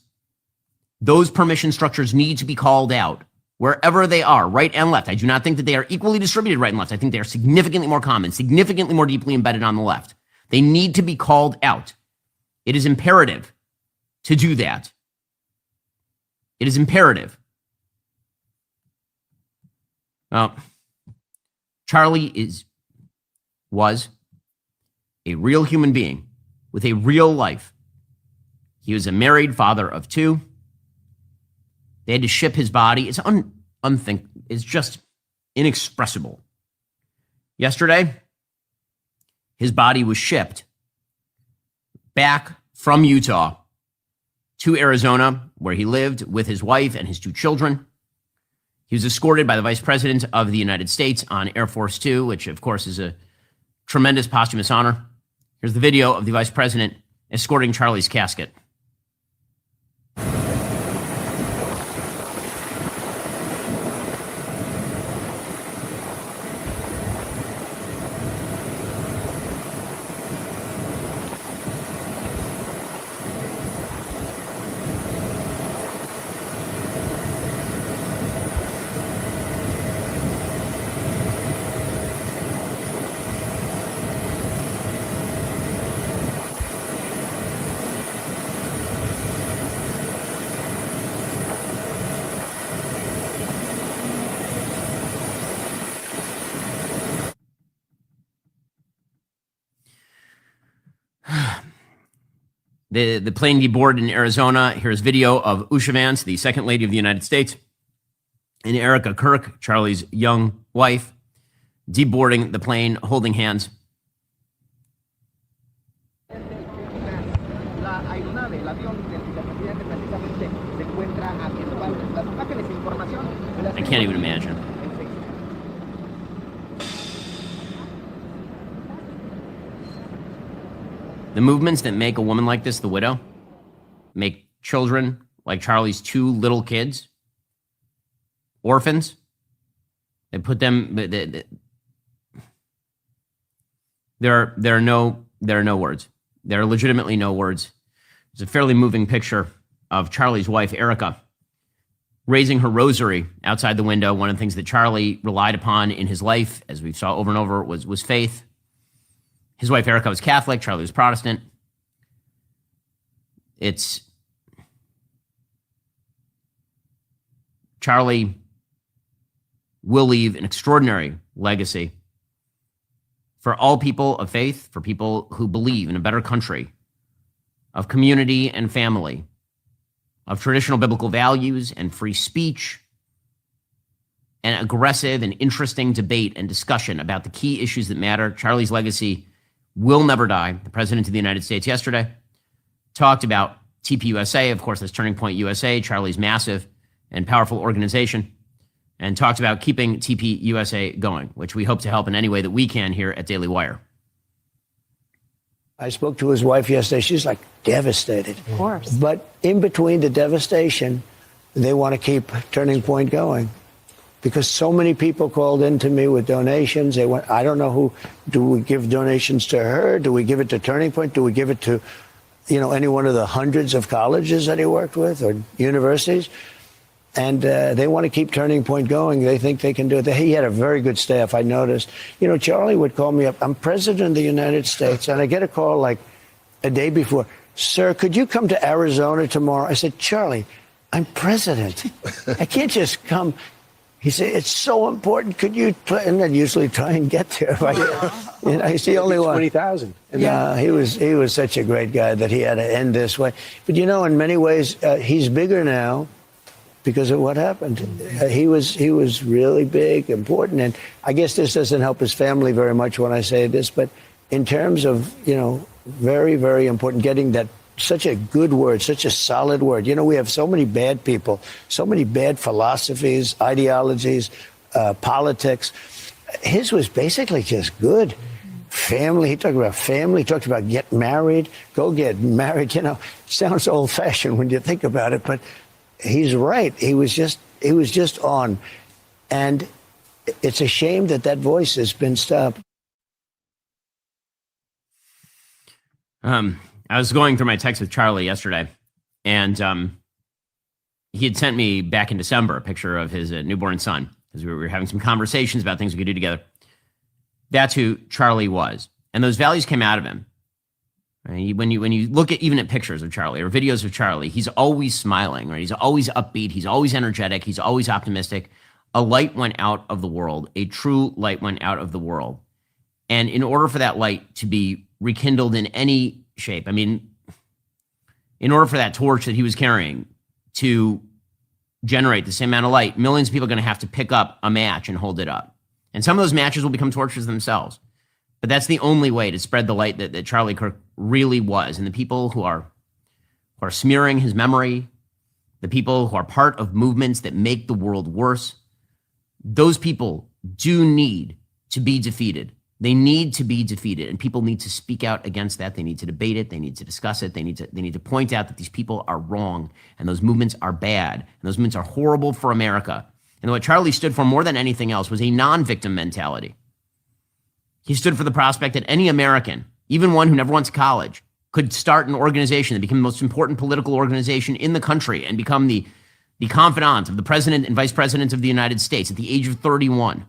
those permission structures need to be called out wherever they are, right and left. I do not think that they are equally distributed right and left. I think they are significantly more common, significantly more deeply embedded on the left. They need to be called out. It is imperative to do that. It is imperative. Charlie was a real human being with a real life. He was a married father of 2. They had to ship his body. It's it's just inexpressible. Yesterday, his body was shipped back from Utah to Arizona, where he lived with his wife and his 2 children. He was escorted by the Vice President of the United States on Air Force 2, which, of course, is a tremendous posthumous honor. Here's the video of the Vice President escorting Charlie's casket. The plane deboarded in Arizona. Here's video of Usha Vance, the Second Lady of the United States, and Erica Kirk, Charlie's young wife, deboarding the plane, holding hands. I can't even imagine. The movements that make a woman like this the widow, make children like Charlie's 2 little kids orphans. They put them. There are no words. There are legitimately no words. It's a fairly moving picture of Charlie's wife, Erica, raising her rosary outside the window. One of the things that Charlie relied upon in his life, as we saw over and over, was faith. His wife, Erica, was Catholic. Charlie was Protestant. Charlie will leave an extraordinary legacy for all people of faith, for people who believe in a better country, of community and family, of traditional biblical values and free speech, and aggressive and interesting debate and discussion about the key issues that matter. Charlie's legacy will never die. The President of the United States yesterday talked about TPUSA, of course, that's Turning Point USA, Charlie's massive and powerful organization, and talked about keeping TPUSA going, which we hope to help in any way that we can here at Daily Wire. I spoke to his wife yesterday. She's like devastated. Of course. But in between the devastation, they want to keep Turning Point going. Because so many people called in to me with donations. They went, I don't know who, do we give donations to her? Do we give it to Turning Point? Do we give it to, any one of the hundreds of colleges that he worked with or universities? And they want to keep Turning Point going. They think they can do it. He had a very good staff, I noticed. You know, Charlie would call me up. I'm president of the United States, and I get a call like a day before. Sir, could you come to Arizona tomorrow? I said, Charlie, I'm president. I can't just come. He said, it's so important. Could you? And I'd usually try and get there. You know, he's the only one. 20,000. Yeah, he was such a great guy that he had to end this way. But you know, in many ways, he's bigger now because of what happened. He was really big, important, and I guess this doesn't help his family very much when I say this, but in terms of, you know, very, very important, getting that such a good word, such a solid word. You know, we have so many bad people, so many bad philosophies, ideologies, politics. His was basically just good. Family, he talked about family, he talked about get married, go get married. You know, sounds old-fashioned when you think about it, but he's right. He was just on. And it's a shame that that voice has been stopped. I was going through my text with Charlie yesterday, and he had sent me back in December a picture of his newborn son, because we were having some conversations about things we could do together. That's who Charlie was. And those values came out of him. Right? When you look at even at pictures of Charlie or videos of Charlie, he's always smiling, right? He's always upbeat. He's always energetic. He's always optimistic. A light went out of the world. A true light went out of the world. And in order for that light to be rekindled in any shape, I mean, in order for that torch that he was carrying to generate the same amount of light, millions of people are going to have to pick up a match and hold it up. And some of those matches will become torches themselves. But that's the only way to spread the light that Charlie Kirk really was. And the people who are smearing his memory, the people who are part of movements that make the world worse, those people do need to be defeated. They need to be defeated, and people need to speak out against that. They need to debate it. They need to discuss it. They need to point out that these people are wrong, and those movements are bad, and those movements are horrible for America. And what Charlie stood for more than anything else was a non-victim mentality. He stood for the prospect that any American, even one who never went to college, could start an organization that became the most important political organization in the country and become the confidant of the president and vice president of the United States at the age of 31.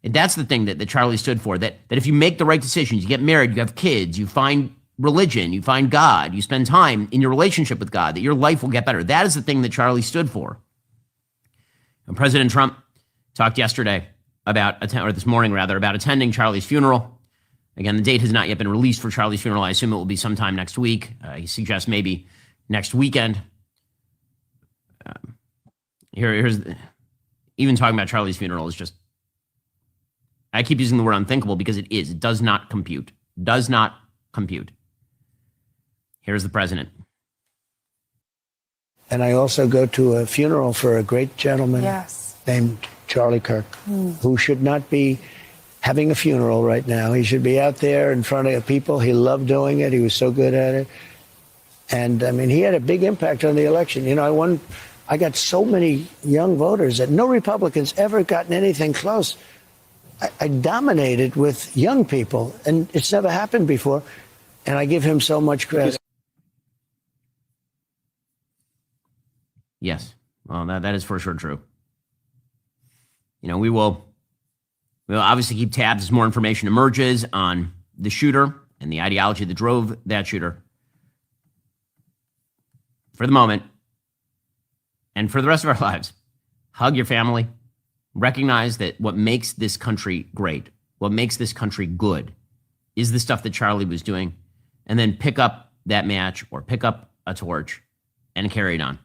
And that's the thing that Charlie stood for, that if you make the right decisions, you get married, you have kids, you find religion, you find God, you spend time in your relationship with God, that your life will get better. That is the thing that Charlie stood for. And President Trump talked yesterday or this morning rather, about attending Charlie's funeral. Again, the date has not yet been released for Charlie's funeral. I assume it will be sometime next week. He suggests maybe next weekend. Even talking about Charlie's funeral is just, I keep using the word unthinkable because it is. It does not compute. Does not compute. Here's the president. And I also go to a funeral for a great gentleman named Charlie Kirk, who should not be having a funeral right now. He should be out there in front of people. He loved doing it. He was so good at it. And I mean, he had a big impact on the election. You know, I got so many young voters that no Republicans ever gotten anything close. I dominated with young people, and it's never happened before. And I give him so much credit. Yes. Well, that is for sure true. You know, we'll obviously keep tabs as more information emerges on the shooter and the ideology that drove that shooter. For the moment, and for the rest of our lives, hug your family. Recognize that what makes this country great, what makes this country good, is the stuff that Charlie was doing. And then pick up that match or pick up a torch and carry it on.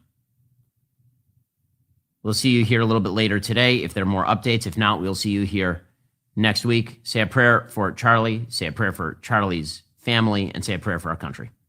We'll see you here a little bit later today if there are more updates. If not, we'll see you here next week. Say a prayer for Charlie, say a prayer for Charlie's family, and say a prayer for our country.